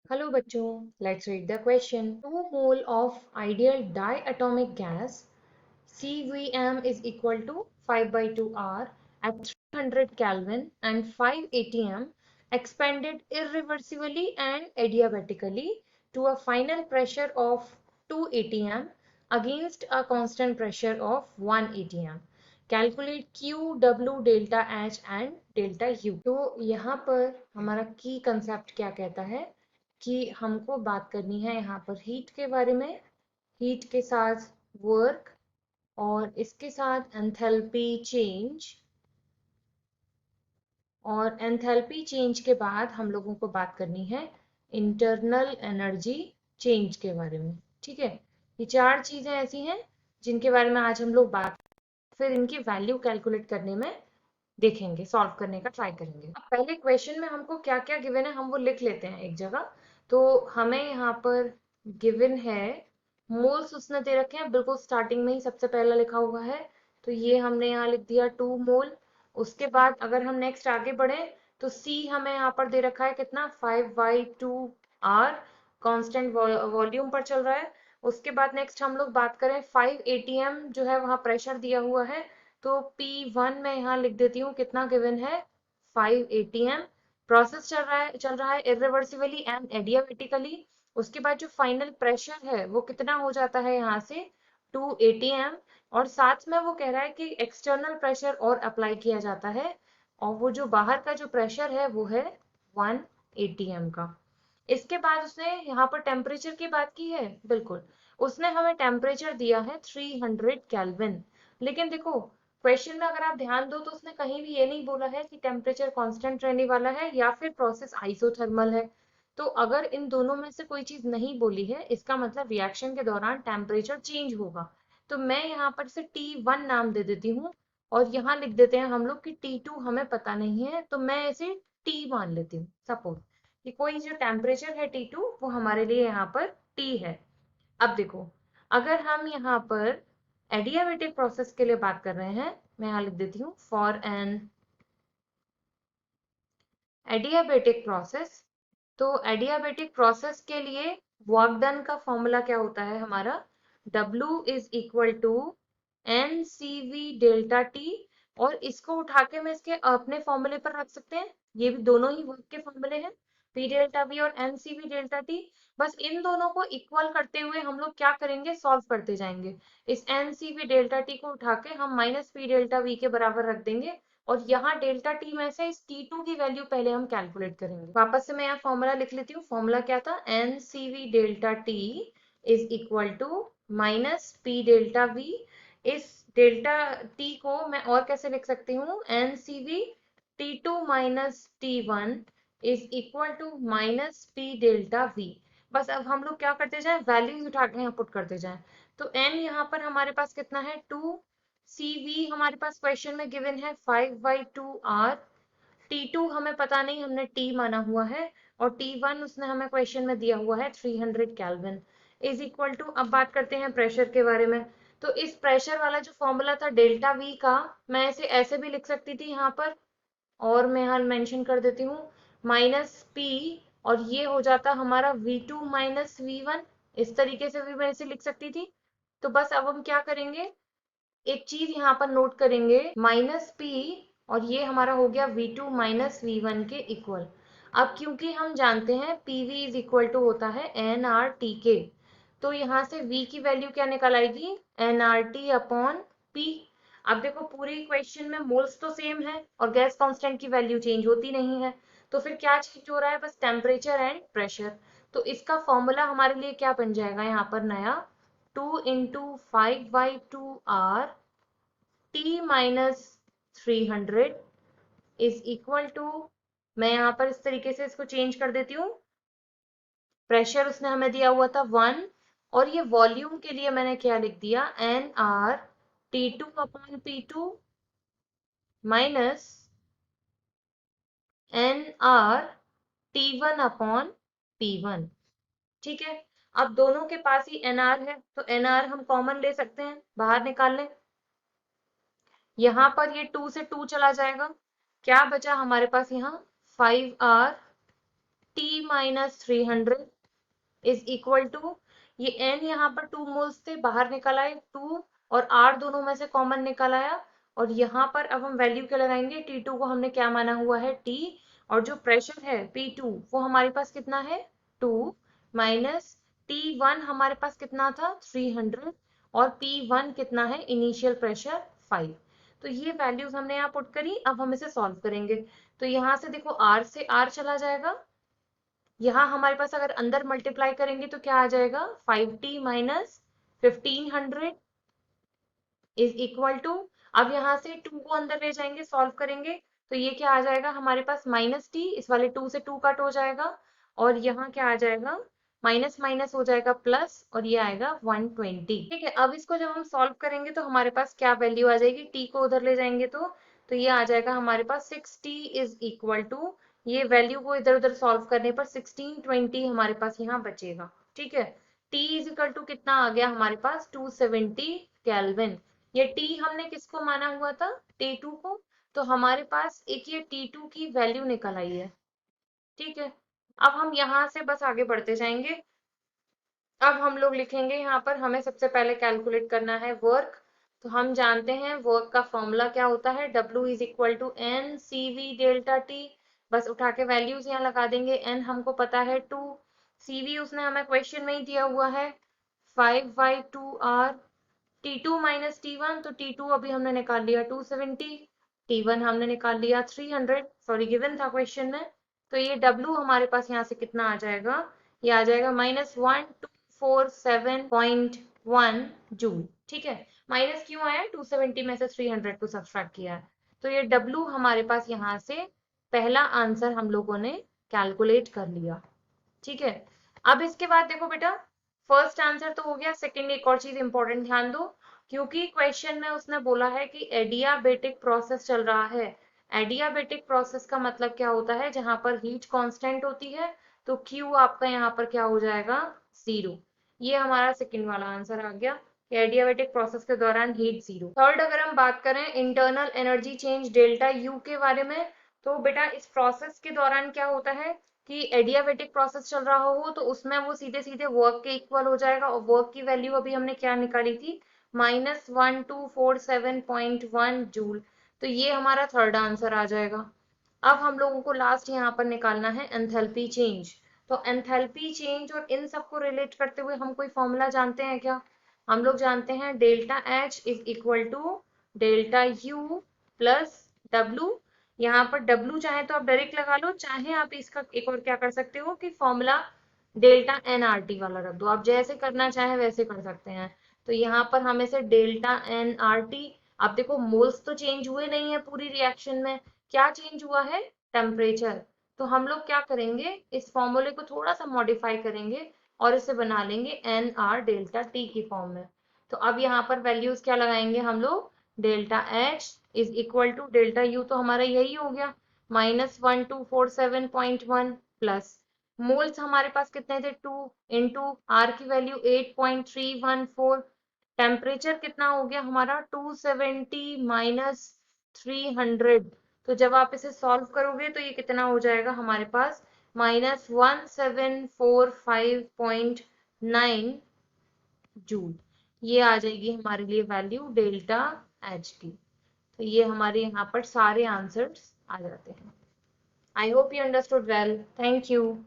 Hello बच्चों, let's read the question. 2 mole of ideal diatomic gas CVM is equal to 5 by 2 R at 300 Kelvin and 5 atm expanded irreversibly and adiabatically to a final pressure of 2 atm against a constant pressure of 1 atm. Calculate Q, W, delta H and delta U. तो यहाँ पर हमारा की concept क्या कहता है कि हमको बात करनी है यहाँ पर हीट के बारे में, हीट के साथ वर्क और इसके साथ एंथैल्पी चेंज, और एंथैल्पी चेंज के बाद हम लोगों को बात करनी है इंटरनल एनर्जी चेंज के बारे में। ठीक है, ये चार चीजें ऐसी हैं जिनके बारे में आज हम लोग बात, फिर इनकी वैल्यू कैलकुलेट करने में देखेंगे, सॉल्व करने का ट्राई करेंगे। अब पहले क्वेश्चन में हमको क्या क्या गिवन है हम वो लिख लेते हैं एक जगह। तो हमें यहाँ पर गिवन है मोल्स उसने दे रखे हैं, बिल्कुल स्टार्टिंग में ही सबसे पहला लिखा हुआ है, तो ये हमने यहाँ लिख दिया 2 मोल। उसके बाद अगर हम नेक्स्ट आगे बढ़े तो सी हमें यहाँ पर दे रखा है कितना 5/2 R, कांस्टेंट वॉल्यूम पर चल रहा है। उसके बाद नेक्स्ट हम लोग बात करें 5 atm जो है वहां प्रेशर दिया हुआ है, तो P1 में यहाँ लिख देती हूँ कितना गिवन है 5 atm। प्रोसेस चल रहा है इरिवर्सिबली एंड एडियाबेटिकली। उसके बाद जो फाइनल प्रेशर है वो कितना हो जाता है यहाँ से 2 atm, और साथ में वो कह रहा है कि एक्सटर्नल प्रेशर और अप्लाई किया जाता है, और वो जो बाहर का जो प्रेशर है वो है 1 atm का। इसके बाद उसने यहाँ पर टेम्परेचर की बात की है, बिल्कुल उसने हमें टेम्परेचर दिया है 300 केल्विन। लेकिन देखो क्वेश्चन में अगर आप ध्यान दो तो उसने कहीं भी ये नहीं बोला है कि टेम्परेचर कांस्टेंट रहने वाला है या फिर प्रोसेस आइसोथर्मल है। तो अगर इन दोनों में से कोई चीज नहीं बोली है इसका मतलब रिएक्शन के दौरान टेम्परेचर चेंज होगा। तो मैं यहाँ पर से T1 नाम दे देती हूँ, और यहाँ लिख देते हैं हम लोग कि T2 हमें पता नहीं है, तो मैं इसे T मान लेती हूँ। सपोज कि कोई जो टेम्परेचर है T2 वो हमारे लिए यहाँ पर T है। अब देखो अगर हम यहाँ पर एडियाबेटिक प्रोसेस के लिए बात कर रहे हैं, मैं यहाँ लिख देती हूँ फॉर एन एडियाबेटिक प्रोसेस। तो एडियाबेटिक प्रोसेस के लिए वर्क डन का फॉर्मूला क्या होता है हमारा, W is equal to n C V delta T, और इसको उठा के मैं इसके अपने फॉर्मूले पर रख सकते हैं, ये भी दोनों ही वर्क के फॉर्मूले हैं, पी डेल्टा वी और n C V delta T. बस इन दोनों को इक्वल करते हुए हम लोग क्या करेंगे, सॉल्व करते जाएंगे। इस n C V delta T को उठा के हम माइनस पी डेल्टा वी के बराबर रख देंगे, और यहाँ डेल्टा टी में से इस T2 की वैल्यू पहले हम कैलकुलेट करेंगे। वापस से मैं यहाँ फॉर्मूला लिख लेती हूँ। फॉर्मूला क्या था, n C V delta T is equal to minus P delta V. इस डेल्टा टी को मैं और कैसे लिख सकती हूँ, n C V T2 minus T1 is equal to minus P delta V. बस अब हम लोग क्या करते जाएं, वैल्यूज उठा के यहाँ पुट करते जाएं। तो n यहाँ पर हमारे पास कितना है 2, CV हमारे पास क्वेश्चन में गिवन है 5/2 R, T2 हमें पता नहीं, हमने T माना हुआ है, और T1 उसने हमें क्वेश्चन में दिया हुआ है 300 केल्विन इज इक्वल टू। अब बात करते हैं प्रेशर के बारे में। तो इस प्रेशर वाला जो फॉर्मूला था डेल्टा V का, मैं इसे ऐसे भी लिख सकती थी यहाँ पर, और मैं यहाँ मेंशन कर देती हूँ माइनस P, और ये हो जाता हमारा V2 माइनस V1। इस तरीके से भी मैं इसे लिख सकती थी। तो बस अब हम क्या करेंगे, एक चीज यहाँ पर नोट करेंगे, माइनस P और ये हमारा हो गया V2 माइनस V1 के इक्वल। अब क्योंकि हम जानते हैं PV इज इक्वल टू होता है nRT के, तो यहाँ से V की वैल्यू क्या निकल आएगी, nRT अपॉन P। अब देखो पूरी क्वेश्चन में मोल्स तो सेम है और गैस कांस्टेंट की वैल्यू चेंज होती नहीं है, तो फिर क्या चेंज हो रहा है, बस टेम्परेचर एंड प्रेशर। तो इसका फॉर्मूला हमारे लिए क्या बन जाएगा यहाँ पर नया, 2 into 5/2 R T minus 300 is equal to, मैं यहाँ पर इस तरीके से इसको चेंज कर देती हूँ, प्रेशर उसने हमें दिया हुआ था 1, और ये वॉल्यूम के लिए मैंने क्या लिख दिया, NR T2 upon P2 minus NR T1 upon P1। ठीक है, अब दोनों के पास ही NR है तो NR हम कॉमन ले सकते हैं, बाहर निकाल लें। यहाँ पर ये 2 से 2 चला जाएगा, क्या बचा हमारे पास यहाँ 5R T minus 300 is equal to, ये n यहाँ पर 2 मोल्स थे, बाहर निकल आए 2 और r दोनों में से कॉमन निकल आया। और यहाँ पर अब हम वैल्यू क्या लगाएंगे, T2 को हमने क्या माना हुआ है T, और जो प्रेशर है P2 वो हमारे पास कितना है 2 माइनस T1 हमारे पास कितना था 300 और P1 कितना है इनिशियल प्रेशर 5। तो ये वैल्यूज हमने यहाँ पुट करी। अब हम इसे सॉल्व करेंगे। तो यहाँ से देखो r से r चला जाएगा, यहाँ हमारे पास अगर अंदर मल्टीप्लाई करेंगे तो क्या आ जाएगा 5t minus 1500 is equal to, अब यहाँ से 2 को अंदर ले जाएंगे सॉल्व करेंगे तो ये क्या आ जाएगा हमारे पास माइनस टी, इस वाले 2 से 2 कट हो जाएगा और यहाँ क्या आ जाएगा माइनस माइनस हो जाएगा प्लस और ये आएगा 120। ठीक है, अब इसको जब हम सॉल्व करेंगे तो हमारे पास क्या वैल्यू आ जाएगी, टी को उधर ले जाएंगे तो ये आ जाएगा हमारे पास 6t इज इक्वल टू, ये वैल्यू को इधर उधर सॉल्व करने पर 1620 हमारे पास यहाँ बचेगा। ठीक है, T इज इक्वल टू कितना आ गया हमारे पास 270 केल्विन। ये T हमने किसको माना हुआ था T2 को, तो हमारे पास एक ये T2 की वैल्यू निकल आई है। ठीक है, अब हम यहाँ से बस आगे बढ़ते जाएंगे। अब हम लोग लिखेंगे यहाँ पर, हमें सबसे पहले कैलकुलेट करना है वर्क। तो हम जानते हैं वर्क का फॉर्मूला क्या होता है, W is equal to n C V delta T. बस उठा के वैल्यूज यहाँ लगा देंगे। एन हमको पता है 2, सी वी उसने हमें क्वेश्चन में ही दिया हुआ है 5/2r, T2 माइनस T1, तो T2 अभी हमने निकाल लिया 270, T1 हमने निकाल लिया 300, सॉरी गिवन था क्वेश्चन में। तो ये W हमारे पास यहाँ से कितना आ जाएगा, ये आ जाएगा -1247.1 जूल। ठीक है, माइनस क्यों आया, 270 में से 300 को सब्सट्रैक्ट किया है, तो ये W हमारे पास यहाँ से पहला आंसर हम लोगों ने कैलकुलेट कर लिया। ठीक है, अब इसके बाद देखो बेटा, फर्स्ट आंसर तो हो गया, सेकंड एक और चीज इंपॉर्टेंट ध्यान दो, क्योंकि क्वेश्चन में उसने बोला है कि एडियाबेटिक प्रोसेस चल रहा है। एडियाबेटिक प्रोसेस का मतलब क्या होता है, जहां पर हीट कांस्टेंट होती है तो Q आपका यहाँ पर क्या हो जाएगा 0। ये हमारा सेकंड वाला आंसर आ गया, एडियाबेटिक प्रोसेस के दौरान हीट 0। थर्ड अगर हम बात करें internal energy change delta U के बारे में, तो बेटा इस प्रोसेस के दौरान क्या होता है कि एडियाबेटिक प्रोसेस चल रहा हो तो उसमें वो सीधे सीधे वर्क के इक्वल हो जाएगा, और वर्क की वैल्यू अभी हमने क्या निकाली थी -1247.1 जूल। तो ये हमारा थर्ड आंसर आ जाएगा। अब हम लोगों को लास्ट यहाँ पर निकालना है एंथैल्पी चेंज। तो एंथैल्पी चेंज और इन सबको रिलेट करते हुए हम कोई फॉर्मूला जानते हैं क्या, हम लोग जानते हैं delta H is equal to delta U plus W। यहाँ पर W चाहे तो आप डायरेक्ट लगा लो, चाहे आप इसका एक और क्या कर सकते हो कि फॉर्मूला डेल्टा NRT वाला रख दो, आप जैसे करना चाहे वैसे कर सकते हैं। तो यहाँ पर हमें से डेल्टा NRT, अब देखो मोल्स तो चेंज हुए नहीं है पूरी रिएक्शन में, क्या चेंज हुआ है टेम्परेचर। तो हम लोग क्या करेंगे, इस फॉर्मूले को थोड़ा सा मॉडिफाई करेंगे और इसे बना लेंगे NR डेल्टा T की फॉर्म में। तो अब यहाँ पर वैल्यूज क्या लगाएंगे हम लोग, delta H is equal to delta U, तो हमारा यही हो गया -1247.1 प्लस मोल्स हमारे पास कितने थे 2 इंटू R की वैल्यू 8.314, टेम्परेचर कितना हो गया हमारा 270 माइनस 300। तो जब आप इसे सॉल्व करोगे तो ये कितना हो जाएगा हमारे पास -1745.9 जूल। ये आ जाएगी हमारे लिए वैल्यू डेल्टा H की। तो ये हमारे यहाँ पर सारे आंसर्स आ जाते हैं। I hope you understood well, thank you.